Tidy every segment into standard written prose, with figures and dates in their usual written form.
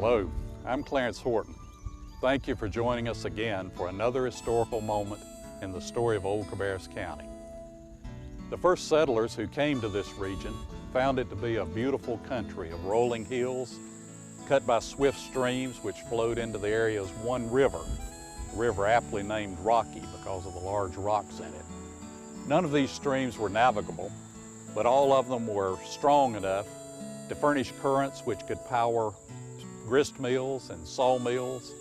Hello, I'm Clarence Horton. Thank you for joining us again for another historical moment in the story of Old Cabarrus County. The first settlers who came to this region found it to be a beautiful country of rolling hills, cut by swift streams which flowed into the area's one river, a river aptly named Rocky because of the large rocks in it. None of these streams were navigable, but all of them were strong enough to furnish currents which could power grist mills and sawmills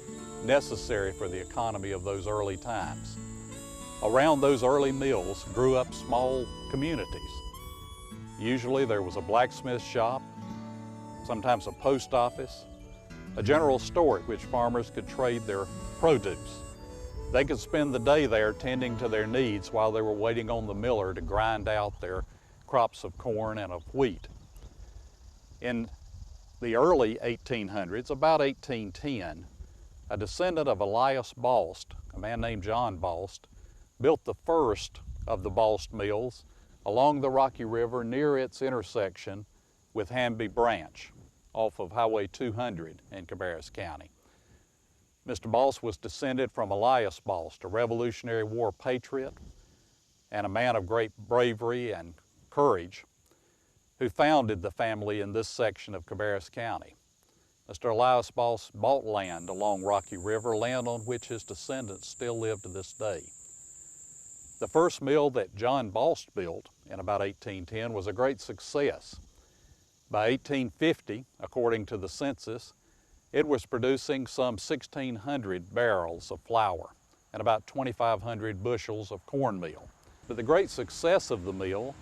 necessary for the economy of those early times. Around those early mills grew up small communities. Usually there was a blacksmith shop, sometimes a post office, a general store at which farmers could trade their produce. They could spend the day there tending to their needs while they were waiting on the miller to grind out their crops of corn and of wheat. In the early 1800s, about 1810, a descendant of Elias Bost, a man named John Bost, built the first of the Bost mills along the Rocky River near its intersection with Hamby Branch off of Highway 200 in Cabarrus County. Mr. Bost was descended from Elias Bost, a Revolutionary War patriot and a man of great bravery and courage, who founded the family in this section of Cabarrus County. Mr. Elias Bost bought land along Rocky River, land on which his descendants still live to this day. The first mill that John Bost built in about 1810 was a great success. By 1850, according to the census, it was producing some 1,600 barrels of flour and about 2,500 bushels of cornmeal. But the great success of the mill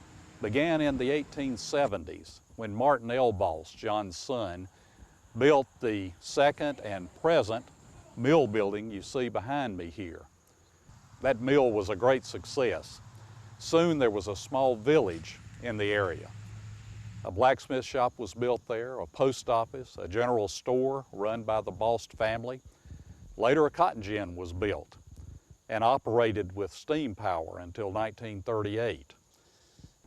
began in the 1870s when Martin L. Bost, John's son, built the second and present mill building you see behind me here. That mill was a great success. Soon there was a small village in the area. A blacksmith shop was built there, a post office, a general store run by the Bost family. Later a cotton gin was built and operated with steam power until 1938.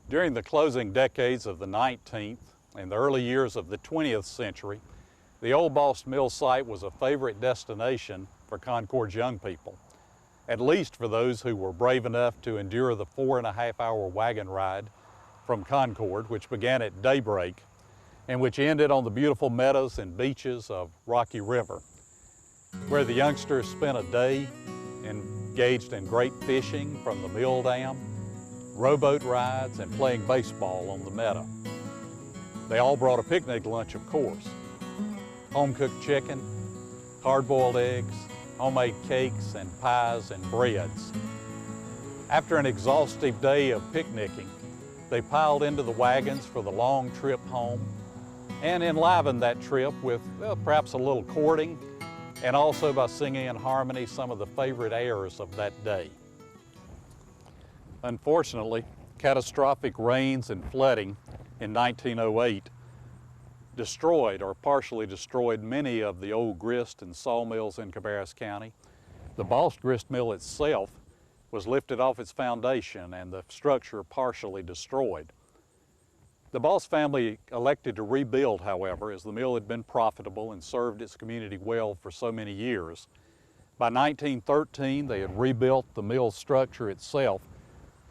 During the closing decades of the 19th and the early years of the 20th century, the old Bost Mill site was a favorite destination for Concord's young people, at least for those who were brave enough to endure the 4.5-hour wagon ride from Concord, which began at daybreak and which ended on the beautiful meadows and beaches of Rocky River, where the youngsters spent a day engaged in great fishing from the mill dam, rowboat rides, and playing baseball on the meadow. They all brought a picnic lunch, of course. Home-cooked chicken, hard-boiled eggs, homemade cakes and pies and breads. After an exhaustive day of picnicking, they piled into the wagons for the long trip home and enlivened that trip with perhaps a little courting and also by singing in harmony some of the favorite airs of that day. Unfortunately, catastrophic rains and flooding in 1908 destroyed or partially destroyed many of the old grist and sawmills in Cabarrus County. The Bost Grist Mill itself was lifted off its foundation and the structure partially destroyed. The Bost family elected to rebuild, however, as the mill had been profitable and served its community well for so many years. By 1913, they had rebuilt the mill structure itself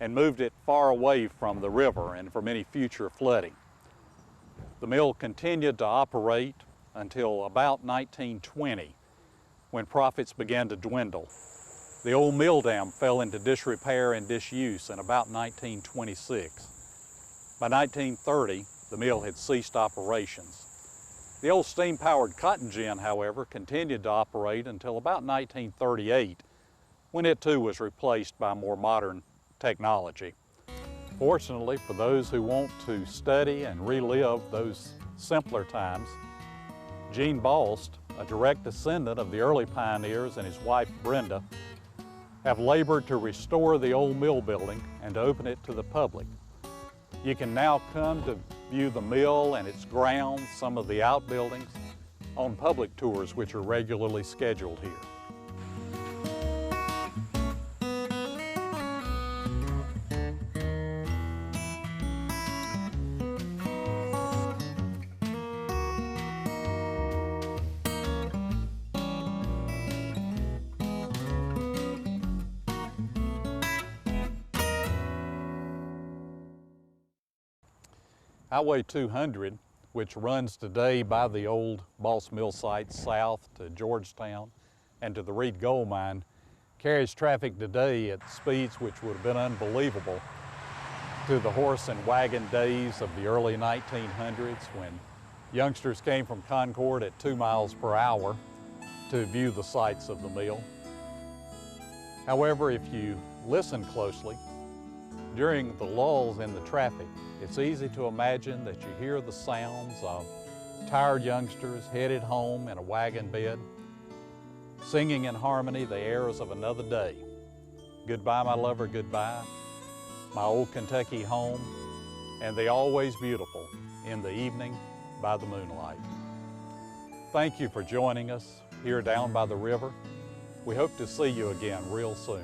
and moved it far away from the river and from any future flooding. The mill continued to operate until about 1920, when profits began to dwindle. The old mill dam fell into disrepair and disuse in about 1926. By 1930, the mill had ceased operations. The old steam-powered cotton gin, however, continued to operate until about 1938, when it too was replaced by more modern technology. Fortunately, for those who want to study and relive those simpler times, Gene Bost, a direct descendant of the early pioneers, and his wife Brenda have labored to restore the old mill building and to open it to the public. You can now come to view the mill and its grounds, some of the outbuildings, on public tours which are regularly scheduled here. Highway 200, which runs today by the old Bost Mill site south to Georgetown and to the Reed Gold Mine, carries traffic today at speeds which would have been unbelievable to the horse and wagon days of the early 1900s, when youngsters came from Concord at 2 miles per hour to view the sights of the mill. However, if you listen closely, during the lulls in the traffic, it's easy to imagine that you hear the sounds of tired youngsters headed home in a wagon bed, singing in harmony the airs of another day. Goodbye, my lover, goodbye, my old Kentucky home, and the always beautiful in the evening by the moonlight. Thank you for joining us here down by the river. We hope to see you again real soon.